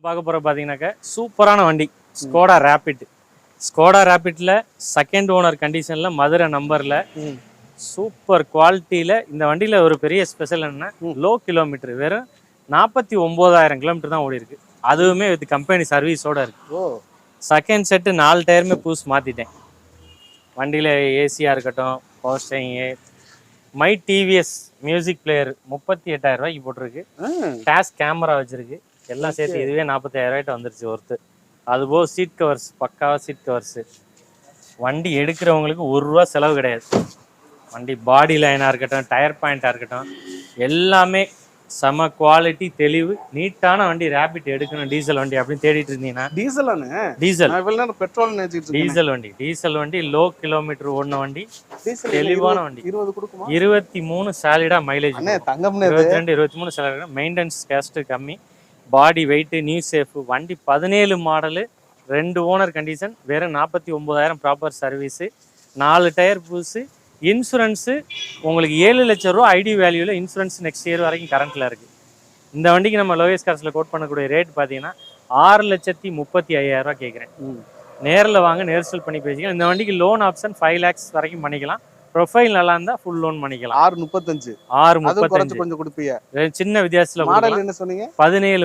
பார்க்க போற பாத்தீங்கன்னாக்க சூப்பரான வண்டி ஸ்கோடா ரேபிட். ஸ்கோடா ரேபிட்ல செகண்ட் ஓனர் கண்டிஷன்ல மதுரை நம்பர்ல சூப்பர் குவாலிட்டியில இந்த வண்டியில ஒரு பெரிய ஸ்பெஷல் என்ன, லோ கிலோமீட்டர், வெறும் 49,000 கிலோமீட்டர் தான் ஓடி இருக்கு. அதுவுமே வித் கம்பெனி சர்வீஸோட இருக்கு. செகண்ட் செட்டு 4 டயருமே புதுசு மாத்திட்டேன். வண்டியில ஏசியா இருக்கட்டும், power steering, my TVS music player 38,000 ரூபாய்க்கு போட்டிருக்கு. டேஷ் கேமரா வச்சிருக்கு. எல்லாம் சேர்த்து இதுவே 45,000 ரூபாய்ட்டு வந்துருச்சு ஒருத்து. அதுபோக சீட் கவர்ஸ், பக்காவா சீட் கவர்ஸ். வண்டி எடுக்கிறவங்களுக்கு ₹1 செலவு கிடையாது. வண்டி பாடி லைனா இருக்கட்டும், டயர் பாயிண்டா இருக்கட்டும், எல்லாமே செம குவாலிட்டி, தெளிவு, நீட்டான வண்டி. ரேபிட் எடுக்கணும் டீசல் வண்டி அப்படின்னு தேடிட்டு இருந்தீங்கன்னா, டீசல் வண்டி, டீசல் வண்டி, லோ கிலோமீட்டர் ஓடின வண்டி, தெளிவான வண்டி. 23 சாலிடா மைலேஜ், 22 23 சாலிடா. மெயின்டெனன்ஸ் காஸ்ட் கம்மி, பாடி வெயிட், நியூ சேஃப். வண்டி 17 மாடலு, 2 ஓனர் கண்டிஷன், வெறும் 49,000 ப்ராப்பர் சர்வீஸு, 4 டயர் புதுசு. இன்சூரன்ஸு உங்களுக்கு 7 லட்சம் ரூபா ஐடி வேல்யூல இன்சூரன்ஸ் நெக்ஸ்ட் இயர் வரைக்கும் கரண்ட்ல இருக்கு. இந்த வண்டிக்கு நம்ம லோயஸ்ட் காஸ்ட்ல கோட் பண்ணக்கூடிய ரேட் பார்த்தீங்கன்னா 6,35,000 ரூபா கேட்குறேன். நேரில் வாங்க, நேர்சல் பண்ணி பேசிக்கலாம். இந்த வண்டிக்கு லோன் ஆப்ஷன் 5 lakhs வரைக்கும் பண்ணிக்கலாம். ப்ரொஃபைல் நல்லா இருந்தா ஃபுல் லோன் பண்ணிக்கலாம். 6,35 கொஞ்சம் கொடுப்பீங்க. சின்ன வித்தியாசத்துல 17